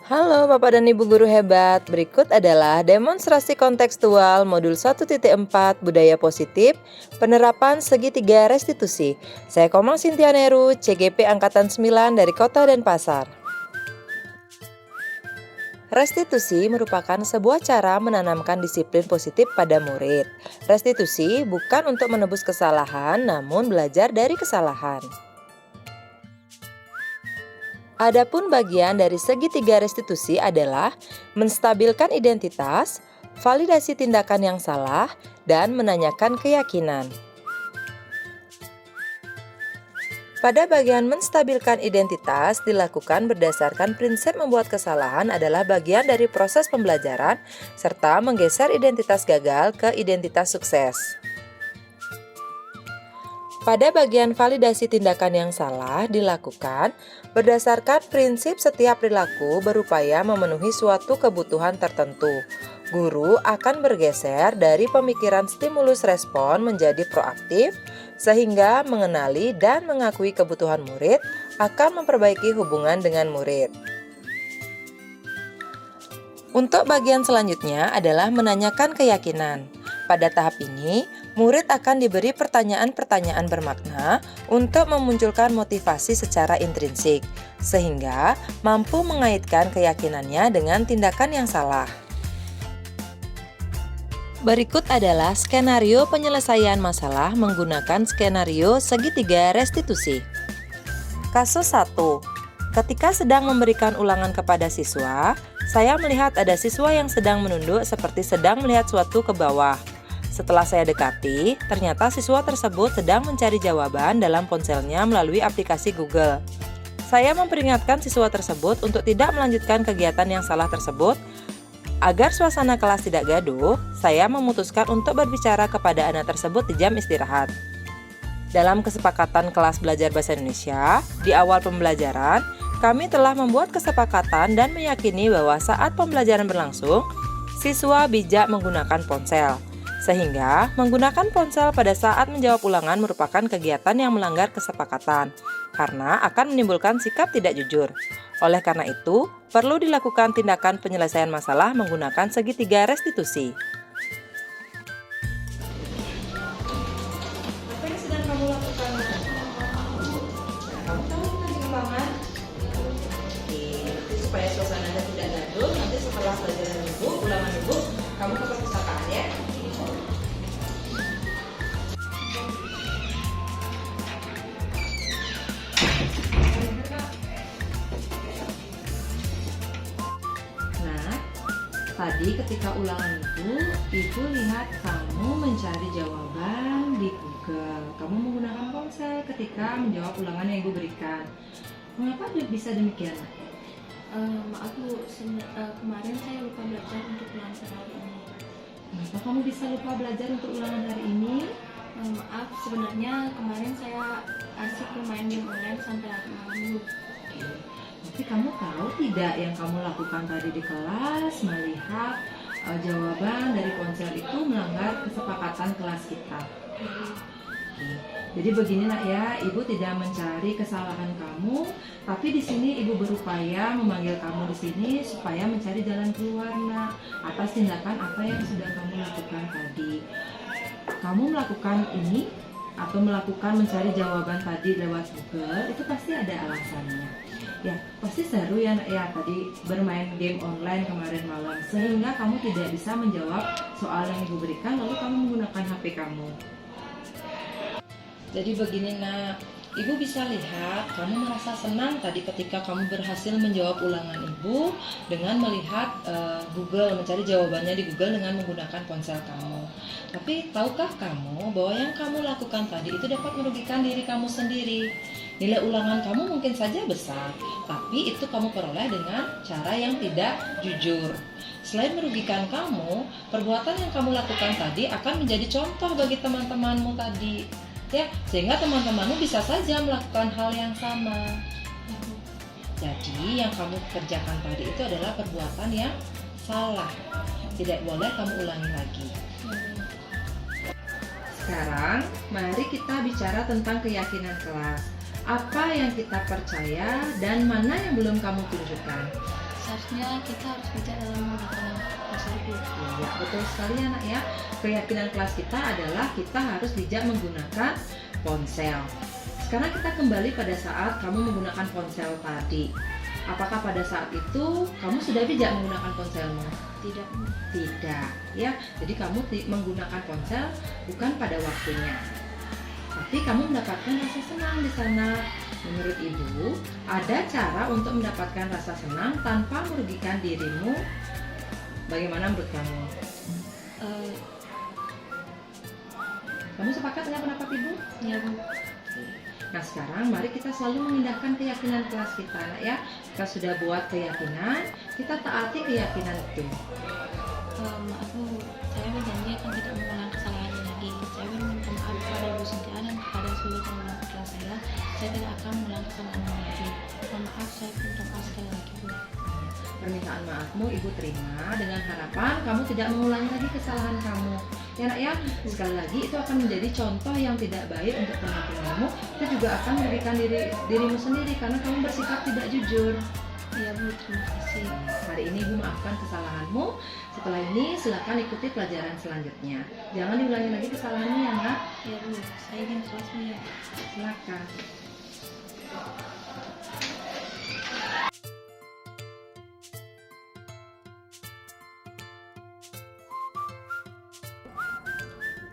Halo Bapak dan Ibu guru hebat, berikut adalah demonstrasi kontekstual modul 1.4 Budaya Positif, penerapan segitiga restitusi. Saya Komang Sintia Neru, CGP Angkatan 9 dari Kota Denpasar. Restitusi merupakan sebuah cara menanamkan disiplin positif pada murid. Restitusi bukan untuk menebus kesalahan, namun belajar dari kesalahan. Adapun bagian dari segitiga restitusi adalah menstabilkan identitas, validasi tindakan yang salah, dan menanyakan keyakinan. Pada bagian menstabilkan identitas dilakukan berdasarkan prinsip membuat kesalahan adalah bagian dari proses pembelajaran serta menggeser identitas gagal ke identitas sukses. Pada bagian validasi tindakan yang salah dilakukan berdasarkan prinsip setiap perilaku berupaya memenuhi suatu kebutuhan tertentu. Guru akan bergeser dari pemikiran stimulus respon menjadi proaktif, sehingga mengenali dan mengakui kebutuhan murid akan memperbaiki hubungan dengan murid. Untuk bagian selanjutnya adalah menanyakan keyakinan. Pada tahap ini, murid akan diberi pertanyaan-pertanyaan bermakna untuk memunculkan motivasi secara intrinsik, sehingga mampu mengaitkan keyakinannya dengan tindakan yang salah. Berikut adalah skenario penyelesaian masalah menggunakan skenario segitiga restitusi. Kasus 1. Ketika sedang memberikan ulangan kepada siswa, saya melihat ada siswa yang sedang menunduk seperti sedang melihat suatu ke bawah. Setelah saya dekati, ternyata siswa tersebut sedang mencari jawaban dalam ponselnya melalui aplikasi Google. Saya memperingatkan siswa tersebut untuk tidak melanjutkan kegiatan yang salah tersebut. Agar suasana kelas tidak gaduh, saya memutuskan untuk berbicara kepada anak tersebut di jam istirahat. Dalam kesepakatan kelas belajar bahasa Indonesia, di awal pembelajaran, kami telah membuat kesepakatan dan meyakini bahwa saat pembelajaran berlangsung, siswa bijak menggunakan ponsel. Sehingga, menggunakan ponsel pada saat menjawab ulangan merupakan kegiatan yang melanggar kesepakatan, karena akan menimbulkan sikap tidak jujur. Oleh karena itu, perlu dilakukan tindakan penyelesaian masalah menggunakan segitiga restitusi. Apa yang sedang kamu lakukan? Kamu tahu tentang ulangan? Oke, supaya suasananya tidak gaduh, nanti setelah pelajaran ibu, ulangan ibu, kamu ke perpustakaan ya. Tadi ketika ulangan ibu lihat kamu mencari jawaban di Google. Kamu menggunakan ponsel ketika menjawab ulangan yang ibu berikan. Mengapa bisa demikian? Maaf Bu, kemarin saya lupa belajar untuk ulangan hari ini. Kenapa kamu bisa lupa belajar untuk ulangan hari ini? Maaf, sebenarnya kemarin saya asik bermain game online sampai larut malam Bu. Tapi kamu tahu tidak yang kamu lakukan tadi di kelas, melihat jawaban dari ponsel itu melanggar kesepakatan kelas kita. Jadi begini nak ya, ibu tidak mencari kesalahan kamu, tapi di sini ibu berupaya memanggil kamu di sini supaya mencari jalan keluar nak atas tindakan apa yang sudah kamu lakukan tadi. Kamu melakukan ini atau melakukan mencari jawaban tadi lewat Google itu pasti ada alasannya. Ya, pasti seru ya nak ya tadi bermain game online kemarin malam sehingga kamu tidak bisa menjawab soal yang ibu berikan lalu kamu menggunakan HP kamu. Jadi begini nak, ibu bisa lihat kamu merasa senang tadi ketika kamu berhasil menjawab ulangan ibu dengan melihat Google, mencari jawabannya di Google dengan menggunakan ponsel kamu. Tapi tahukah kamu bahwa yang kamu lakukan tadi itu dapat merugikan diri kamu sendiri? Nilai ulangan kamu mungkin saja besar, tapi itu kamu peroleh dengan cara yang tidak jujur. Selain merugikan kamu, perbuatan yang kamu lakukan tadi akan menjadi contoh bagi teman-temanmu tadi. Ya, sehingga teman-temanmu bisa saja melakukan hal yang sama. Jadi yang kamu kerjakan tadi itu adalah perbuatan yang salah. Tidak boleh kamu ulangi lagi. Sekarang mari kita bicara tentang keyakinan kelas. Apa yang kita percaya dan mana yang belum kamu tunjukkan. seharusnya kita harus bijak dalam menggunakan tersebut. Iya, betul sekali ya nak ya. Keyakinan kelas kita adalah kita harus bijak menggunakan ponsel. Sekarang kita kembali pada saat kamu menggunakan ponsel tadi. Apakah pada saat itu kamu sudah bijak menggunakan ponselmu? Tidak. Tidak, ya. Jadi kamu menggunakan ponsel bukan pada waktunya. Tapi kamu mendapatkan rasa senang di sana. Menurut ibu, ada cara untuk mendapatkan rasa senang tanpa merugikan dirimu. Bagaimana menurut kamu? Kamu sepakat dengan pendapat ibu? Ya Bu. Nah sekarang mari kita selalu mengindahkan keyakinan kelas kita nak ya. Kita sudah buat keyakinan, kita taati keyakinan itu. Maaf Bu, saya berjanji akan tidak mengulang kesalahan ini lagi. Saya meminta maaf kepada Bu Cynthia dan kepada seluruh teman-teman kelas saya. Saya tidak akan mengulang kesalahan ini lagi. Mohon maaf, saya minta maaf sekali lagi Bu. Permintaan maafmu ibu terima dengan harapan kamu tidak mengulangi lagi kesalahan kamu. Ya nak ya, sekali lagi itu akan menjadi contoh yang tidak baik untuk teman-temanmu. Itu juga akan merugikan dirimu sendiri karena kamu bersikap tidak jujur. Iya Bu, terima kasih. Hari ini ibu maafkan kesalahanmu. Setelah ini silakan ikuti pelajaran selanjutnya. Jangan diulangi lagi kesalahanmu ya nak. Iya Bu, saya ingin kelas Bu ya. Silakan.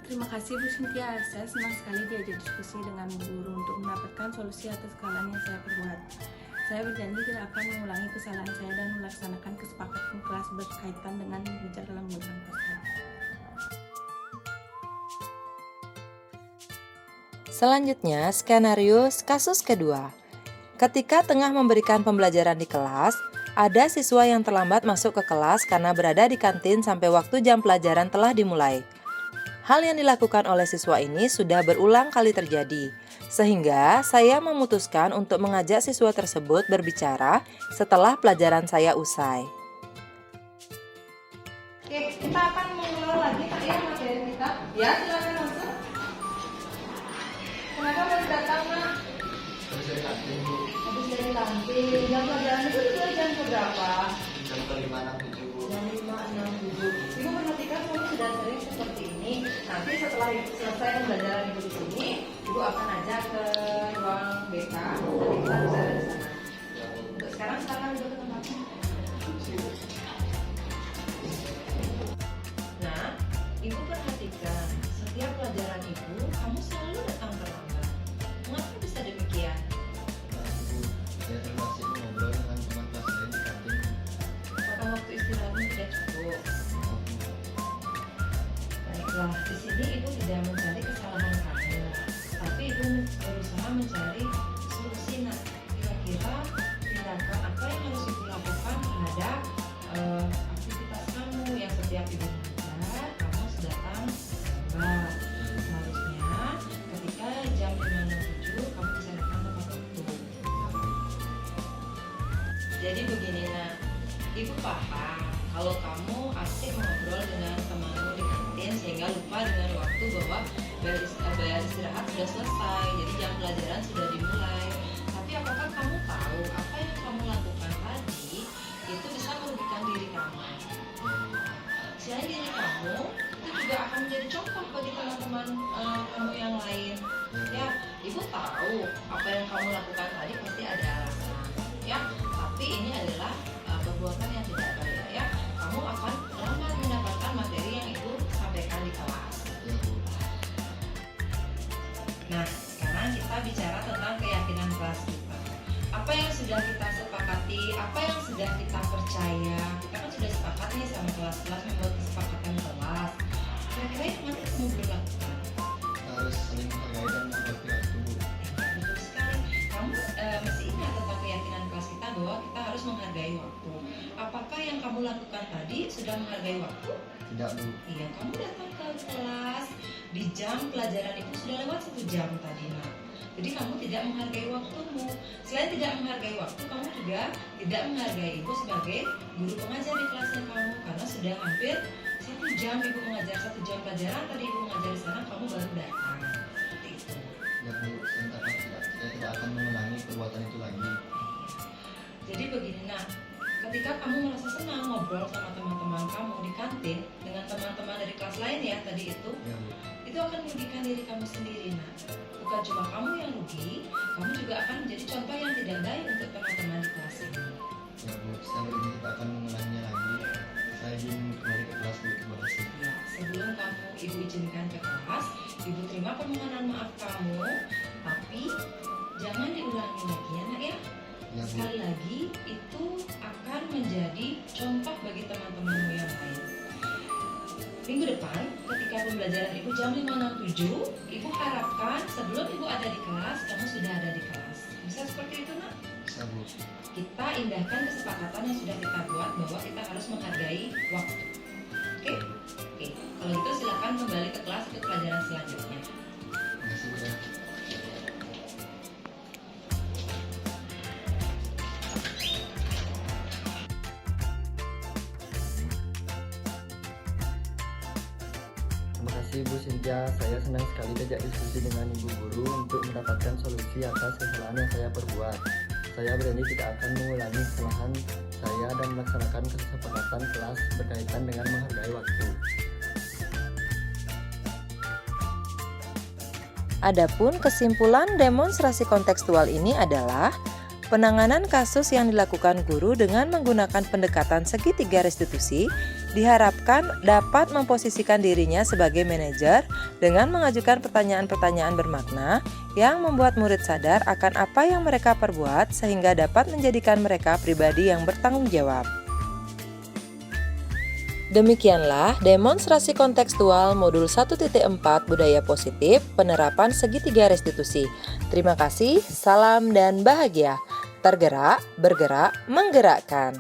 Terima kasih Bu Cynthia, saya senang sekali diajak diskusi dengan Bu Guru untuk mendapatkan solusi atas kesalahan yang saya perbuat. Saya berjanji tidak akan mengulangi kesalahan saya dan melaksanakan kesepakatan kelas berkaitan dengan bijak dalam menggunakan ponsel. Selanjutnya, skenario kasus kedua. Ketika tengah memberikan pembelajaran di kelas, ada siswa yang terlambat masuk ke kelas karena berada di kantin sampai waktu jam pelajaran telah dimulai. Hal yang dilakukan oleh siswa ini sudah berulang kali terjadi, sehingga saya memutuskan untuk mengajak siswa tersebut berbicara setelah pelajaran saya usai. Oke, kita akan mengulang lagi ya materi kita. Ya, silakan langsung. Kenapa baru datang, Nak? Habis dari kantin. Jam pelajaran itu dimulai jam berapa? Jam 5.67. Jam 5.67. Ibu perhatikan kamu sudah sering seperti ini. Nanti setelah selesai pembelajaran ibu di sini, ibu akan ajak ke ruang BK. Nanti kita bicara di sana. Untuk sekarang silakan ibu ke tempatnya. Nah, ibu perhatikan setiap pelajaran ibu, kamu selalu datang terlambat. Mengapa bisa demikian? Saya termasuk ngobrol dengan teman kelas saya di kantin. Apakah waktu istirahatmu tidak cukup? Baiklah, di sini ibu tidak mencari kesalahan kamu, tapi ibu berusaha mencari solusi. Nah, kira-kira tindakan apa yang harus ibu lakukan terhadap aktivitas kamu yang setiap ibu mengajar, kamu sudah datang terlambat. Seharusnya ketika jam 5.67 kamu bisa datang tepat waktu. Jadi begini nak, ibu paham kalau kamu asik ngobrol dengan temanmu di kantin sehingga lupa dengan waktu bahwa bayar istirahat sudah selesai, jadi jam pelajaran sudah dimulai. Tapi apakah kamu tahu apa yang kamu lakukan tadi itu bisa merugikan diri kamu? Selain diri kamu, itu juga akan menjadi contoh bagi teman-teman kamu yang lain. Ya, ibu tahu apa yang kamu lakukan tadi pasti ada alasan. Ya, tapi ini adalah perbuatan yang tidak baik ya. Kamu akan lambat mendapatkan materi yang ibu sampaikan di kelas. Nah, sekarang kita bicara tentang keyakinan kelas kita. Apa yang sudah kita sepakati, apa yang sudah kita percaya. Kita kan sudah sepakat nih sama kelas-kelas membuat kesepakatan kelas. Kira-kira yang mana kamu belum lakukan? Harus saling menghargai dan menghormati waktu. Betul sekali. Kamu masih ingat tentang keyakinan kelas kita bahwa kita harus menghargai waktu. Apakah yang kamu lakukan tadi sudah menghargai waktu? Tidak Bu. Iya, kamu datang ke kelas di jam pelajaran itu sudah lewat 1 jam tadi nak. Jadi kamu tidak menghargai waktumu. Selain tidak menghargai waktu, kamu juga tidak menghargai ibu sebagai guru pengajar di kelasnya kamu karena sudah hampir 1 jam ibu mengajar, 1 jam pelajaran tadi ibu mengajar di sana, kamu baru datang. Seperti itu. Ya Bu, saya tidak akan mengulangi perbuatan itu lagi. Jadi begini nak, ketika kamu merasa senang ngobrol sama teman-teman kamu di kantin dengan teman-teman dari kelas lain ya tadi itu, Ya Bu. itu akan merugikan diri kamu sendiri. Nah, bukan cuma kamu yang rugi, kamu juga akan menjadi contoh yang tidak baik untuk teman-teman di kelas ini. Ya Bu, setelah ini kita akan mengulanginya lagi. Saya izin kembali ke kelas Bu. Terima kasih. Ya, sebelum kamu ibu izinkan ke kelas, ibu terima permohonan maaf kamu, tapi jangan diulangi lagi ya nak ya. Ya Bu. Sekali lagi, itu akan menjadi contoh bagi teman-temanmu yang lain. Minggu depan, ketika pembelajaran ibu jam 5.67, ibu harapkan sebelum ibu ada di kelas, kamu sudah ada di kelas. Bisa seperti itu nak? Bisa Bu. Kita indahkan kesepakatan yang sudah kita buat bahwa kita harus menghargai waktu. Oke? Oke. Kalau gitu silakan kembali ke kelas untuk pelajaran selanjutnya. Terima kasih Bu. Terima kasih Bu Cynthia, saya senang sekali diajak diskusi dengan Ibu Guru untuk mendapatkan solusi atas kesalahan yang saya perbuat. Saya berani tidak akan mengulangi kesalahan saya dan melaksanakan kesepakatan kelas berkaitan dengan menghargai waktu. Adapun kesimpulan demonstrasi kontekstual ini adalah penanganan kasus yang dilakukan guru dengan menggunakan pendekatan segitiga restitusi diharapkan dapat memposisikan dirinya sebagai manajer dengan mengajukan pertanyaan-pertanyaan bermakna yang membuat murid sadar akan apa yang mereka perbuat sehingga dapat menjadikan mereka pribadi yang bertanggung jawab. Demikianlah demonstrasi kontekstual modul 1.4 Budaya Positif Penerapan Segitiga Restitusi. Terima kasih, salam dan bahagia. Tergerak, bergerak, menggerakkan.